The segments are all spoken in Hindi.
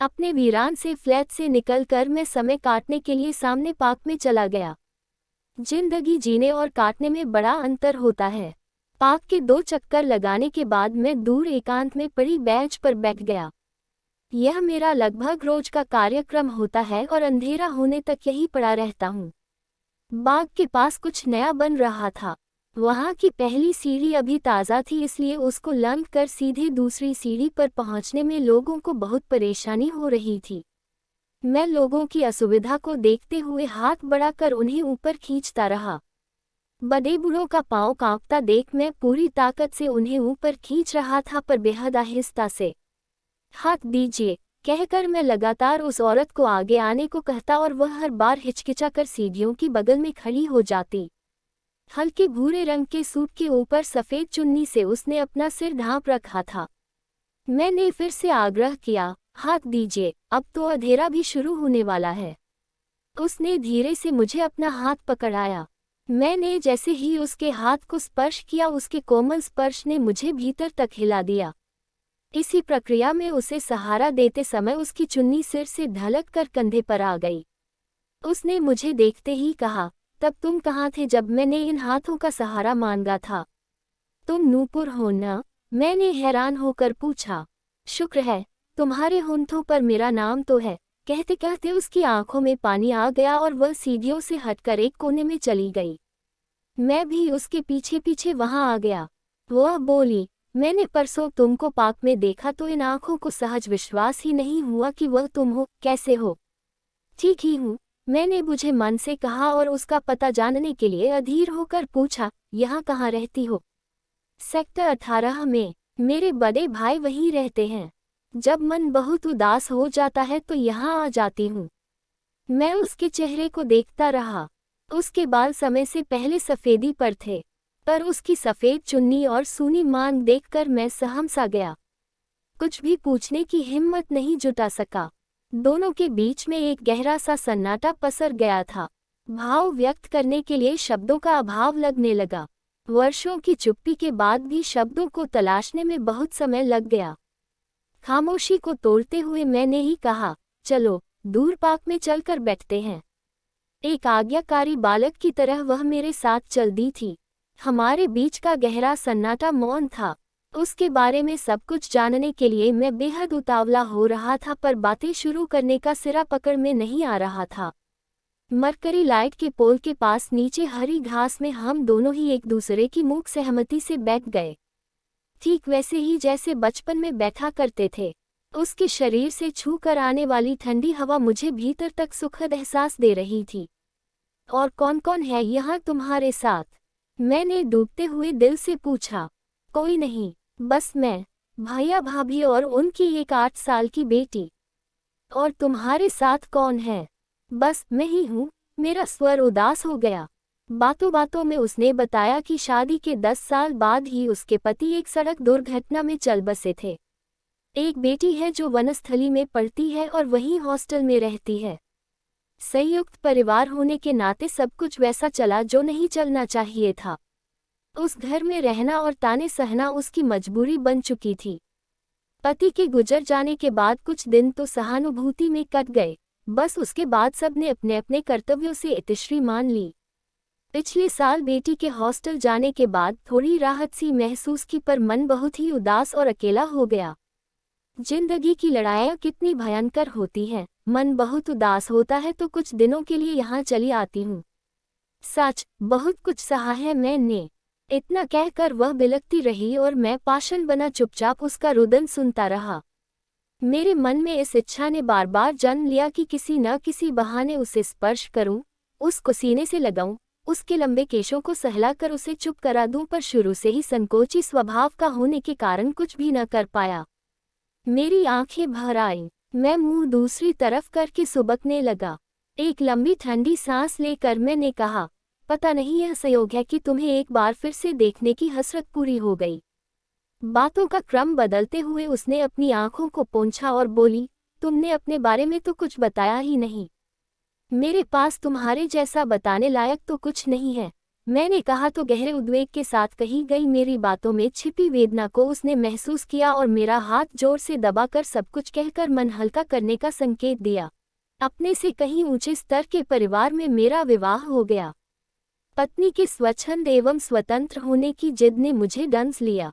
अपने वीरान से फ्लैट से निकलकर मैं समय काटने के लिए सामने पार्क में चला गया। जिंदगी जीने और काटने में बड़ा अंतर होता है। पार्क के 2 चक्कर लगाने के बाद मैं दूर एकांत में पड़ी बेंच पर बैठ गया। यह मेरा लगभग रोज का कार्यक्रम होता है और अंधेरा होने तक यही पड़ा रहता हूँ। बाग के पास कुछ नया बन रहा था। वहाँ की पहली सीढ़ी अभी ताज़ा थी, इसलिए उसको लंघ कर सीधे दूसरी सीढ़ी पर पहुँचने में लोगों को बहुत परेशानी हो रही थी। मैं लोगों की असुविधा को देखते हुए हाथ बढ़ाकर उन्हें ऊपर खींचता रहा। बड़े बूढ़ों का पाँव कांपता देख मैं पूरी ताकत से उन्हें ऊपर खींच रहा था, पर बेहद आहिस्ता से। हाथ दीजिए, कहकर मैं लगातार उस औरत को आगे आने को कहता और वह हर बार हिचकिचाकर सीढ़ियों की बगल में खड़ी हो जाती। हल्के भूरे रंग के सूट के ऊपर सफ़ेद चुन्नी से उसने अपना सिर ढांप रखा था। मैंने फिर से आग्रह किया, हाथ दीजिए, अब तो अंधेरा भी शुरू होने वाला है। उसने धीरे से मुझे अपना हाथ पकड़ाया। मैंने जैसे ही उसके हाथ को स्पर्श किया, उसके कोमल स्पर्श ने मुझे भीतर तक हिला दिया। इसी प्रक्रिया में उसे सहारा देते समय उसकी चुन्नी सिर से ढलक कर कंधे पर आ गई। उसने मुझे देखते ही कहा, तब तुम कहाँ थे जब मैंने इन हाथों का सहारा मांगा था? तुम नूपुर हो ना? मैंने हैरान होकर पूछा। शुक्र है, तुम्हारे होंठों पर मेरा नाम तो है। कहते कहते उसकी आंखों में पानी आ गया और वह सीढ़ियों से हटकर एक कोने में चली गई। मैं भी उसके पीछे पीछे वहां आ गया। वह बोली, मैंने परसों तुमको पार्क में देखा तो इन आंखों को सहज विश्वास ही नहीं हुआ कि वह तुम हो। कैसे हो? ठीक ही हूँ, मैंने बुझे मन से कहा और उसका पता जानने के लिए अधीर होकर पूछा, यहाँ कहाँ रहती हो? सेक्टर 18 में। मेरे बड़े भाई वहीं रहते हैं। जब मन बहुत उदास हो जाता है तो यहाँ आ जाती हूँ। मैं उसके चेहरे को देखता रहा। उसके बाल समय से पहले सफ़ेदी पर थे, पर उसकी सफ़ेद चुन्नी और सूनी मांग देखकर मैं सहम सा गया। कुछ भी पूछने की हिम्मत नहीं जुटा सका। दोनों के बीच में एक गहरा सा सन्नाटा पसर गया था। भाव व्यक्त करने के लिए शब्दों का अभाव लगने लगा। वर्षों की चुप्पी के बाद भी शब्दों को तलाशने में बहुत समय लग गया। खामोशी को तोड़ते हुए मैंने ही कहा, चलो दूर पार्क में चलकर बैठते हैं। एक आज्ञाकारी बालक की तरह वह मेरे साथ चल दी थी। हमारे बीच का गहरा सन्नाटा मौन था। उसके बारे में सब कुछ जानने के लिए मैं बेहद उतावला हो रहा था, पर बातें शुरू करने का सिरा पकड़ में नहीं आ रहा था। मरकरी लाइट के पोल के पास नीचे हरी घास में हम दोनों ही एक दूसरे की मूक सहमति से बैठ गए, ठीक वैसे ही जैसे बचपन में बैठा करते थे। उसके शरीर से छू कर आने वाली ठंडी हवा मुझे भीतर तक सुखद एहसास दे रही थी। और कौन कौन है यहाँ तुम्हारे साथ? मैंने डूबते हुए दिल से पूछा। कोई नहीं, बस मैं, भैया भाभी और उनकी एक 8 साल की बेटी। और तुम्हारे साथ कौन है? बस मैं ही हूँ। मेरा स्वर उदास हो गया। बातों बातों में उसने बताया कि शादी के 10 साल बाद ही उसके पति एक सड़क दुर्घटना में चल बसे थे। एक बेटी है जो वनस्थली में पढ़ती है और वहीं हॉस्टल में रहती है। संयुक्त परिवार होने के नाते सब कुछ वैसा चला जो नहीं चलना चाहिए था। उस घर में रहना और ताने सहना उसकी मजबूरी बन चुकी थी। पति के गुजर जाने के बाद कुछ दिन तो सहानुभूति में कट गए, बस उसके बाद सबने अपने अपने कर्तव्यों से इतिश्री मान ली। पिछले साल बेटी के हॉस्टल जाने के बाद थोड़ी राहत सी महसूस की, पर मन बहुत ही उदास और अकेला हो गया। जिंदगी की लड़ाइयाँ कितनी भयंकर होती हैं। मन बहुत उदास होता है तो कुछ दिनों के लिए यहाँ चली आती हूँ। सच, बहुत कुछ सहा है मैंने। इतना कहकर वह बिलखती रही और मैं पाषाण बना चुपचाप उसका रुदन सुनता रहा। मेरे मन में इस इच्छा ने बार बार जन्म लिया कि किसी न किसी बहाने उसे स्पर्श करूं, उसको सीने से लगाऊं, उसके लंबे केशों को सहलाकर उसे चुप करा दूं, पर शुरू से ही संकोची स्वभाव का होने के कारण कुछ भी न कर पाया। मेरी आंखें भर आईं। मैं मुंह दूसरी तरफ करके सुबकने लगा। एक लंबी ठंडी सांस लेकर मैंने कहा, पता नहीं यह संयोग है कि तुम्हें एक बार फिर से देखने की हसरत पूरी हो गई। बातों का क्रम बदलते हुए उसने अपनी आंखों को पोंछा और बोली, तुमने अपने बारे में तो कुछ बताया ही नहीं। मेरे पास तुम्हारे जैसा बताने लायक तो कुछ नहीं है। मैंने कहा तो गहरे उद्वेग के साथ कही गई मेरी बातों में छिपी वेदना को उसने महसूस किया और मेरा हाथ जोर से दबाकर सब कुछ कहकर मन हल्का करने का संकेत दिया। अपने से कहीं ऊंचे स्तर के परिवार में मेरा विवाह हो गया। पत्नी के स्वच्छंद एवं स्वतंत्र होने की जिद ने मुझे डंस लिया।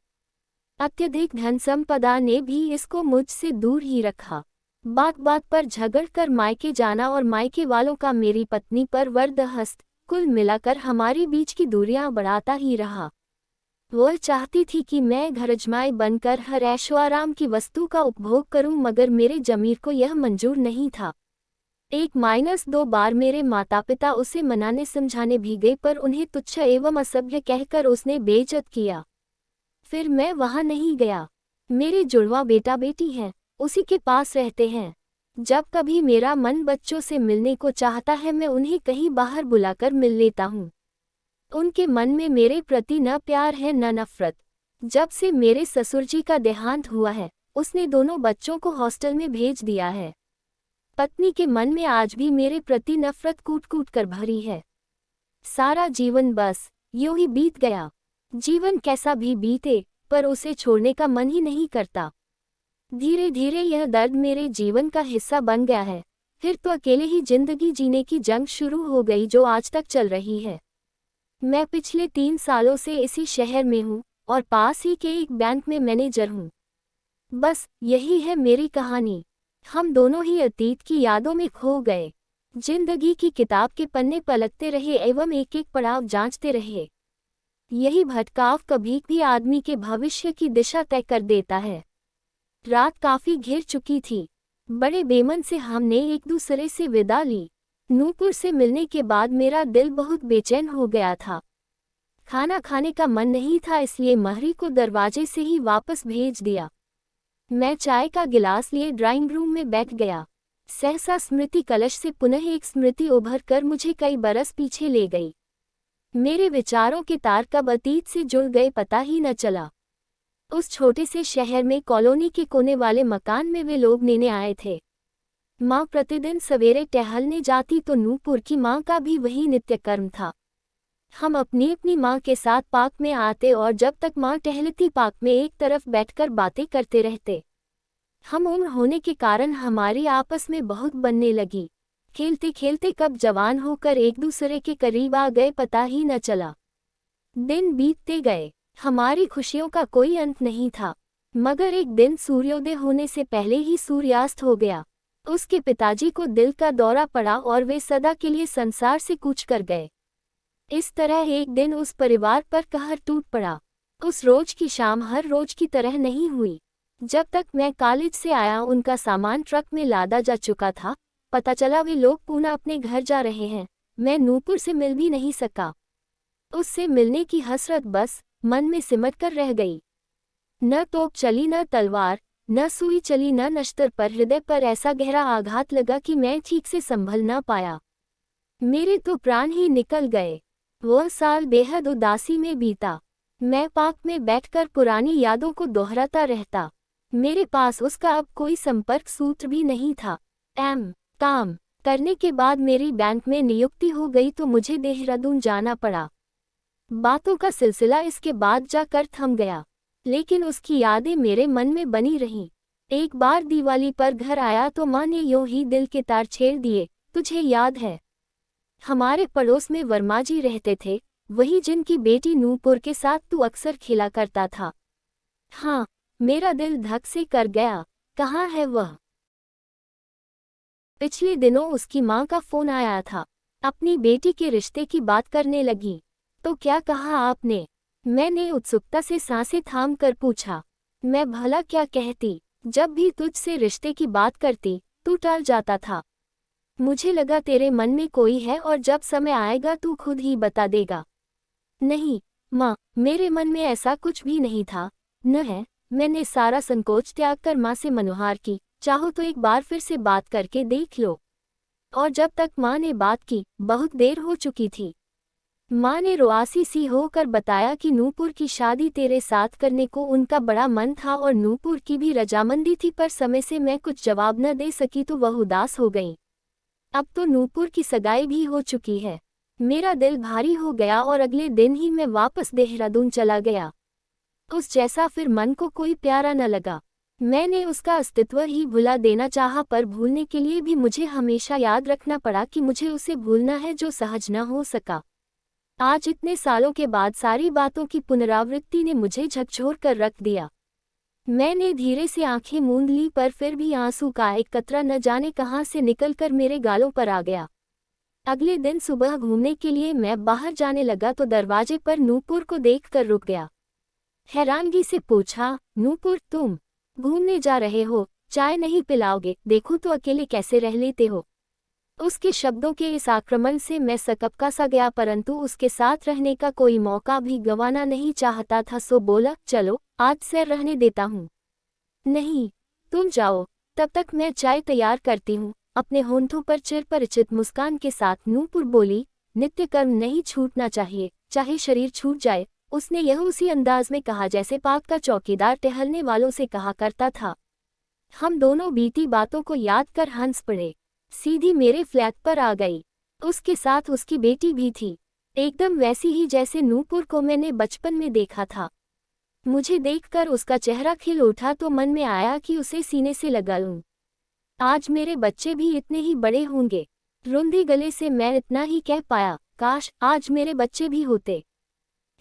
अत्यधिक धन संपदा ने भी इसको मुझसे दूर ही रखा। बात बात पर झगड़ कर मायके जाना और मायके वालों का मेरी पत्नी पर वरदहस्त, कुल मिलाकर हमारे बीच की दूरियां बढ़ाता ही रहा। वह चाहती थी कि मैं घरजमाई बनकर हर ऐशोआराम की वस्तु का उपभोग करूं, मगर मेरे जमीर को यह मंजूर नहीं था। 1-2 बार मेरे माता पिता उसे मनाने समझाने भी गए, पर उन्हें तुच्छ एवं असभ्य कहकर उसने बेइज्जत किया। फिर मैं वहां नहीं गया। मेरे जुड़वा बेटा बेटी हैं, उसी के पास रहते हैं। जब कभी मेरा मन बच्चों से मिलने को चाहता है, मैं उन्हें कहीं बाहर बुलाकर मिल लेता हूँ। उनके मन में मेरे प्रति न प्यार है न नफरत। जब से मेरे ससुर जी का देहांत हुआ है, उसने दोनों बच्चों को हॉस्टल में भेज दिया है। पत्नी के मन में आज भी मेरे प्रति नफरत कूट कूट कर भरी है। सारा जीवन बस यूं ही बीत गया। जीवन कैसा भी बीते, पर उसे छोड़ने का मन ही नहीं करता। धीरे धीरे यह दर्द मेरे जीवन का हिस्सा बन गया है। फिर तो अकेले ही जिंदगी जीने की जंग शुरू हो गई, जो आज तक चल रही है। मैं पिछले 3 सालों से इसी शहर में हूँ और पास ही के एक बैंक में मैनेजर हूँ। बस यही है मेरी कहानी। हम दोनों ही अतीत की यादों में खो गए। जिंदगी की किताब के पन्ने पलटते रहे एवं एक एक पड़ाव जांचते रहे। यही भटकाव कभी भी आदमी के भविष्य की दिशा तय कर देता है। रात काफी घिर चुकी थी। बड़े बेमन से हमने एक दूसरे से विदा ली। नूपुर से मिलने के बाद मेरा दिल बहुत बेचैन हो गया था। खाना खाने का मन नहीं था, इसलिए महरी को दरवाजे से ही वापस भेज दिया। मैं चाय का गिलास लिए ड्राइंग रूम में बैठ गया। सहसा स्मृति कलश से पुनः एक स्मृति उभर कर मुझे कई बरस पीछे ले गई। मेरे विचारों के तार कब अतीत से जुड़ गए पता ही न चला। उस छोटे से शहर में कॉलोनी के कोने वाले मकान में वे लोग लेने आए थे। माँ प्रतिदिन सवेरे टहलने जाती तो नूपुर की माँ का भी वही नित्य कर्म था। हम अपनी अपनी माँ के साथ पार्क में आते और जब तक माँ टहलती पार्क में एक तरफ बैठकर बातें करते रहते। हम उम्र होने के कारण हमारी आपस में बहुत बनने लगी। खेलते खेलते कब जवान होकर एक दूसरे के करीब आ गए पता ही न चला। दिन बीतते गए, हमारी खुशियों का कोई अंत नहीं था। मगर एक दिन सूर्योदय होने से पहले ही सूर्यास्त हो गया। उसके पिताजी को दिल का दौरा पड़ा और वे सदा के लिए संसार से कूच कर गए। इस तरह एक दिन उस परिवार पर कहर टूट पड़ा। उस रोज की शाम हर रोज की तरह नहीं हुई। जब तक मैं कॉलेज से आया उनका सामान ट्रक में लादा जा चुका था। पता चला वे लोग पुनः अपने घर जा रहे हैं। मैं नूपुर से मिल भी नहीं सका। उससे मिलने की हसरत बस मन में सिमट कर रह गई। न तोप चली न तलवार, न सुई चली न नश्तर, पर हृदय पर ऐसा गहरा आघात लगा कि मैं ठीक से संभल न पाया। मेरे तो प्राण ही निकल गए। वह साल बेहद उदासी में बीता। मैं पार्क में बैठकर पुरानी यादों को दोहराता रहता। मेरे पास उसका अब कोई संपर्क सूत्र भी नहीं था। काम करने के बाद मेरी बैंक में नियुक्ति हो गई तो मुझे देहरादून जाना पड़ा। बातों का सिलसिला इसके बाद जाकर थम गया, लेकिन उसकी यादें मेरे मन में बनी रहीं। एक बार दिवाली पर घर आया तो माँ ने यूं ही दिल के तार छेड़ दिए। तुझे याद है, हमारे पड़ोस में वर्मा जी रहते थे, वही जिनकी बेटी नूपुर के साथ तू अक्सर खेला करता था। हाँ, मेरा दिल धक से कर गया। कहाँ है वह? पिछले दिनों उसकी माँ का फोन आया था। अपनी बेटी के रिश्ते की बात करने लगी। तो क्या कहा आपने? मैंने उत्सुकता से सांसें थाम कर पूछा। मैं भला क्या कहती? जब भी तुझसे रिश्ते की बात करती तू टाल जाता था। मुझे लगा तेरे मन में कोई है और जब समय आएगा तू खुद ही बता देगा। नहीं माँ, मेरे मन में ऐसा कुछ भी नहीं था, न है। मैंने सारा संकोच त्याग कर माँ से मनुहार की, चाहो तो एक बार फिर से बात करके देख लो। और जब तक माँ ने बात की, बहुत देर हो चुकी थी। माँ ने रुआसी सी होकर बताया कि नूपुर की शादी तेरे साथ करने को उनका बड़ा मन था और नूपुर की भी रजामंदी थी, पर समय से मैं कुछ जवाब न दे सकी तो वह उदास हो गई। अब तो नूपुर की सगाई भी हो चुकी है। मेरा दिल भारी हो गया और अगले दिन ही मैं वापस देहरादून चला गया। उस जैसा फिर मन को कोई प्यारा न लगा। मैंने उसका अस्तित्व ही भुला देना चाहा, पर भूलने के लिए भी मुझे हमेशा याद रखना पड़ा कि मुझे उसे भूलना है जो सहज न हो सका। आज इतने सालों के बाद सारी बातों की पुनरावृत्ति ने मुझे झकझोर कर रख दिया। मैंने धीरे से आंखें मूंद ली, पर फिर भी आंसू का एक कतरा न जाने कहां से निकलकर मेरे गालों पर आ गया। अगले दिन सुबह घूमने के लिए मैं बाहर जाने लगा तो दरवाजे पर नूपुर को देखकर रुक गया। हैरानगी से पूछा, नूपुर तुम घूमने जा रहे हो, चाय नहीं पिलाओगे? देखो तो अकेले कैसे रह लेते हो। उसके शब्दों के इस आक्रमण से मैं सकपका सा गया, परंतु उसके साथ रहने का कोई मौका भी गंवाना नहीं चाहता था, सो बोला, चलो आज सैर रहने देता हूँ। नहीं, तुम जाओ, तब तक मैं चाय तैयार करती हूँ। अपने होंठों पर चिरपरिचित मुस्कान के साथ नूपुर बोली, नित्य कर्म नहीं छूटना चाहिए, चाहे शरीर छूट जाए। उसने यह उसी अंदाज में कहा जैसे पाक का चौकीदार टहलने वालों से कहा करता था। हम दोनों बीती बातों को याद कर हंस पड़े। सीधी मेरे फ्लैट पर आ गई। उसके साथ उसकी बेटी भी थी, एकदम वैसी ही जैसे नूपुर को मैंने बचपन में देखा था। मुझे देखकर उसका चेहरा खिल उठा तो मन में आया कि उसे सीने से लगा लूं। आज मेरे बच्चे भी इतने ही बड़े होंगे। रुंधे गले से मैं इतना ही कह पाया, काश आज मेरे बच्चे भी होते।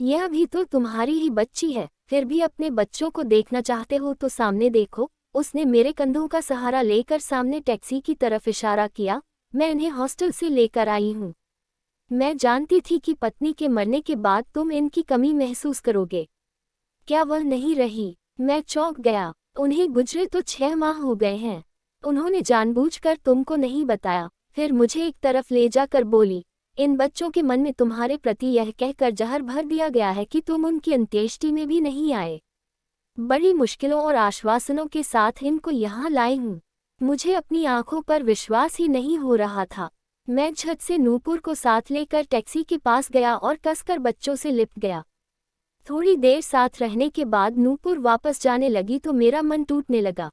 यह भी तो तुम्हारी ही बच्ची है, फिर भी अपने बच्चों को देखना चाहते हो तो सामने देखो। उसने मेरे कंधों का सहारा लेकर सामने टैक्सी की तरफ इशारा किया। मैं इन्हें हॉस्टल से लेकर आई हूँ। मैं जानती थी कि पत्नी के मरने के बाद तुम इनकी कमी महसूस करोगे। क्या वह नहीं रही? मैं चौंक गया। उन्हें गुजरे तो 6 माह हो गए हैं। उन्होंने जानबूझकर तुमको नहीं बताया। फिर मुझे एक तरफ ले जाकर बोली, इन बच्चों के मन में तुम्हारे प्रति यह कहकर जहर भर दिया गया है कि तुम उनकी अंत्येष्टि में भी नहीं आए। बड़ी मुश्किलों और आश्वासनों के साथ इनको यहाँ लाई हूँ। मुझे अपनी आंखों पर विश्वास ही नहीं हो रहा था। मैं झट से नूपुर को साथ लेकर टैक्सी के पास गया और कसकर बच्चों से लिपट गया। थोड़ी देर साथ रहने के बाद नूपुर वापस जाने लगी तो मेरा मन टूटने लगा।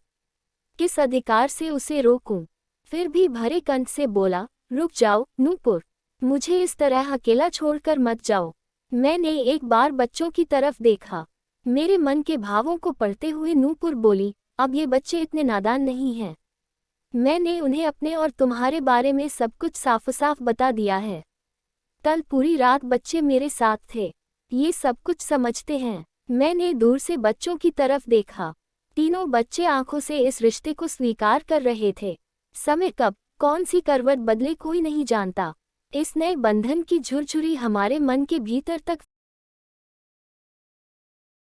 किस अधिकार से उसे रोकूं? फिर भी भरे कंठ से बोला, रुक जाओ नूपुर, मुझे इस तरह अकेला छोड़कर मत जाओ। मैंने एक बार बच्चों की तरफ देखा। मेरे मन के भावों को पढ़ते हुए नूपुर बोली, अब ये बच्चे इतने नादान नहीं हैं। मैंने उन्हें अपने और तुम्हारे बारे में सब कुछ साफ साफ बता दिया है। कल पूरी रात बच्चे मेरे साथ थे, ये सब कुछ समझते हैं। मैंने दूर से बच्चों की तरफ देखा। तीनों बच्चे आंखों से इस रिश्ते को स्वीकार कर रहे थे। समय कब कौन सी करवट बदले कोई नहीं जानता। इस नए बंधन की झुरझुरी हमारे मन के भीतर तक